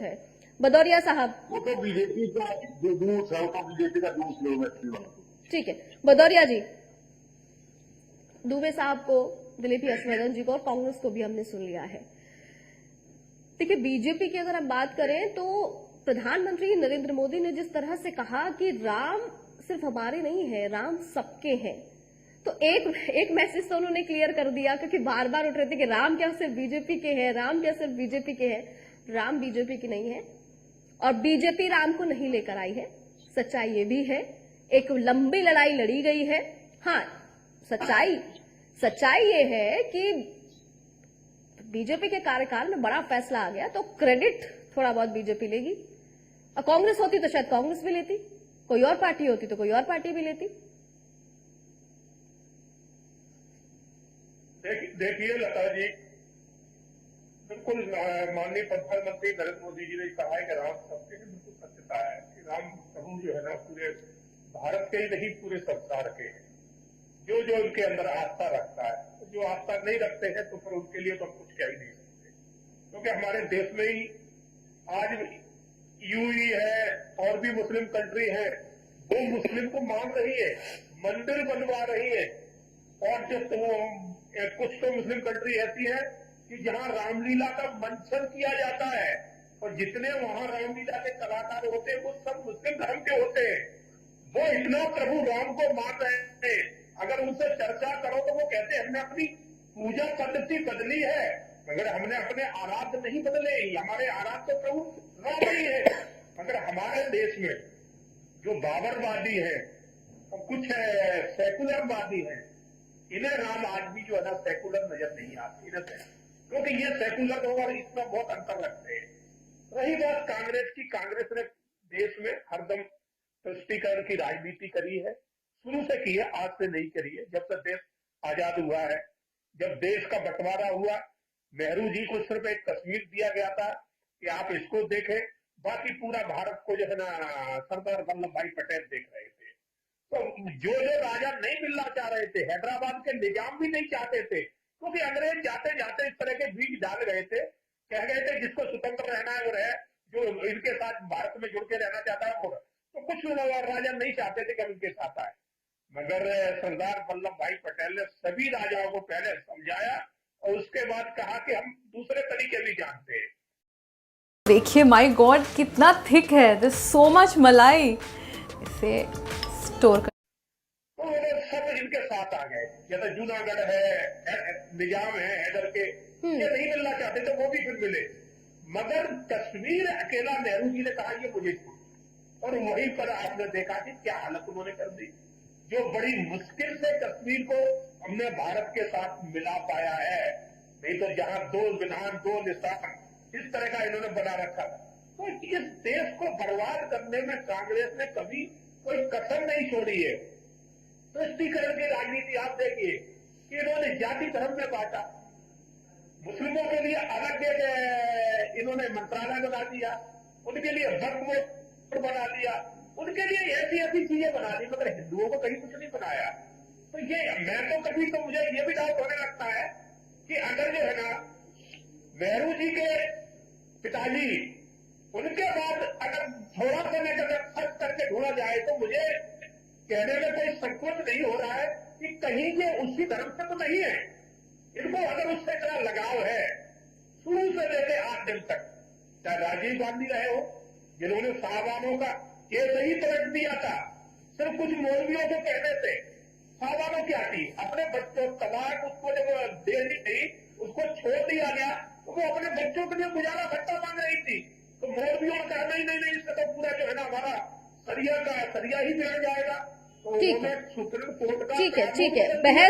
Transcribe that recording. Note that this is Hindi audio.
है। भदौरिया साहब, वो तो बीजेपी का जो दूस है, वो तो बीजेपी का दूस लोग। ठीक है। भदौरिया जी, दुबे साहब को, दिलीप यशवर्धन जी को और कांग्रेस को भी हमने सुन लिया है। देखिए, बीजेपी की अगर हम बात करें तो प्रधानमंत्री नरेंद्र मोदी ने जिस तरह से कहा कि राम सिर्फ हमारे नहीं है, राम सबके हैं, तो एक मैसेज तो उन्होंने क्लियर कर दिया, क्योंकि बार बार उठ रहे थे कि राम क्या सिर्फ बीजेपी के हैं, राम क्या सिर्फ बीजेपी के हैं। राम बीजेपी की नहीं है और बीजेपी राम को नहीं लेकर आई है। सच्चाई ये भी है, एक लंबी लड़ाई लड़ी गई है। हाँ, सच्चाई ये है कि बीजेपी के कार्यकाल में बड़ा फैसला आ गया, तो क्रेडिट थोड़ा बहुत बीजेपी लेगी। और कांग्रेस होती तो शायद कांग्रेस भी लेती, कोई और पार्टी होती तो कोई और पार्टी भी लेती। देखिए लता जी, बिल्कुल माननीय प्रधानमंत्री नरेंद्र मोदी जी ने कहा है कि राम सबके हैं। बिल्कुल सत्यता है कि राम प्रभु जो है ना, पूरे भारत के ही नहीं, पूरे संसार के हैं। जो जो उनके अंदर आस्था रखता है, जो आस्था नहीं रखते हैं तो फिर उनके लिए तो हम कुछ कह ही नहीं सकते, क्योंकि हमारे देश में ही आज यूई है और भी मुस्लिम कंट्री है, वो मुस्लिम को मान रही है, मंदिर बनवा रही है। और जो कुछ तो मुस्लिम कंट्री ऐसी है कि जहां रामलीला का मंचन किया जाता है, और जितने वहां रामलीला के कलाकार होते हैं वो सब मुस्लिम धर्म के होते हैं। वो इतना प्रभु राम को मान रहे हैं, अगर उनसे चर्चा करो तो वो कहते हैं हमने अपनी पूजा पद्धति बदली है, मगर हमने अपने आराध्य नहीं बदले। हमारे आराध्य तो प्रभु राम ही है। मगर हमारे देश में जो बाबरवादी है और कुछ सेकुलरवादी है, इन्हें राम आज भी जो है ना सेकुलर नजर नहीं आती, क्योंकि ये सेकुलर और इसमें बहुत अंतर रखते हैं। रही बात कांग्रेस की, कांग्रेस ने देश में हरदम तुष्टीकरण की राजनीति करी है, शुरू से की है, आज से नहीं करी है। जब तक देश आजाद हुआ है, जब देश का बंटवारा हुआ, नेहरू जी को सिर्फ एक कश्मीर दिया गया था कि आप इसको देखें, बाकी पूरा भारत को जो है ना सरदार वल्लभ भाई पटेल देख रहे थे। तो जो राजा नहीं मिलना चाह रहे थे, हैदराबाद के निजाम भी नहीं चाहते थे, क्योंकि अंग्रेज जाते जाते इस तरह के बीज डाल गए थे, कह गए थे जिसको स्वतंत्र रहना है वो रहे, जो इनके साथ भारत में जुड़ के रहना चाहता है वो। तो कुछ राजा नहीं चाहते थे कि हम इनके साथ आए, मगर सरदार वल्लभ भाई पटेल ने सभी राजाओं को पहले समझाया और उसके बाद कहा कि हम दूसरे तरीके भी जानते हैं। देखिए, माय गॉड कितना थिक है, दिस सो मच मलाई। इसे स्टोर कर तो सब इनके साथ आ गए। जैसे जूनागढ़ है, निजाम है हैदर के, ये नहीं मिलना चाहते थे, वो भी फिर मिले। मगर कश्मीर अकेला नेहरू जी ने कहा ये मुझे छोड़, और वहीं पर आपने देखा कि क्या हालत उन्होंने कर दी। जो बड़ी मुश्किल से कश्मीर को हमने भारत के साथ मिला पाया है, नहीं तो जहां दो विधान दो निशान इस तरह का इन्होंने बना रखा। तो इस देश को बर्बाद करने में कांग्रेस ने कभी कोई कसर नहीं छोड़ी है। तुष्टीकरण की राजनीति आप देखिए कि इन्होंने जाति धर्म में बांटा, मुस्लिमों के लिए अलग इन्होंने मंत्रालय बना दिया, उनके लिए वक्फ बना दिया, उनके लिए ऐसी ऐसी चीजें बना दी, मगर हिंदुओं को कहीं कुछ नहीं बनाया। तो ये मैं तो कभी तो मुझे ये भी डाउट होने लगता है कि अगर जो है ना नेहरू जी के पिताजी, उनके बाद अगर थोड़ा समय खर्च करके ढूंढा जाए तो मुझे कहने में कोई संकोच नहीं हो रहा है कि कहीं ये उसी धर्म से तो नहीं है। इनको अगर उससे इतना लगाव है शुरू से लेकर आज दिन तक, चाहे राजीव गांधी रहे हो जिन्होंने साहबानों का केस ही पलट दिया था, सिर्फ कुछ मौलवियों को कहने से। साहबानों क्या थी, अपने बच्चों तलाक उसको जब देनी थी उसको छोड़ दिया गया, तो वो अपने बच्चों के लिए गुजारा भत्ता मांग रही थी। तो मौलवियों ने कहा नहीं, इसका तो पूरा जो है ना हमारा सरिया ही मिल जाएगा। तो ठीक है, सुप्रीम कोर्ट का ठीक है, बहस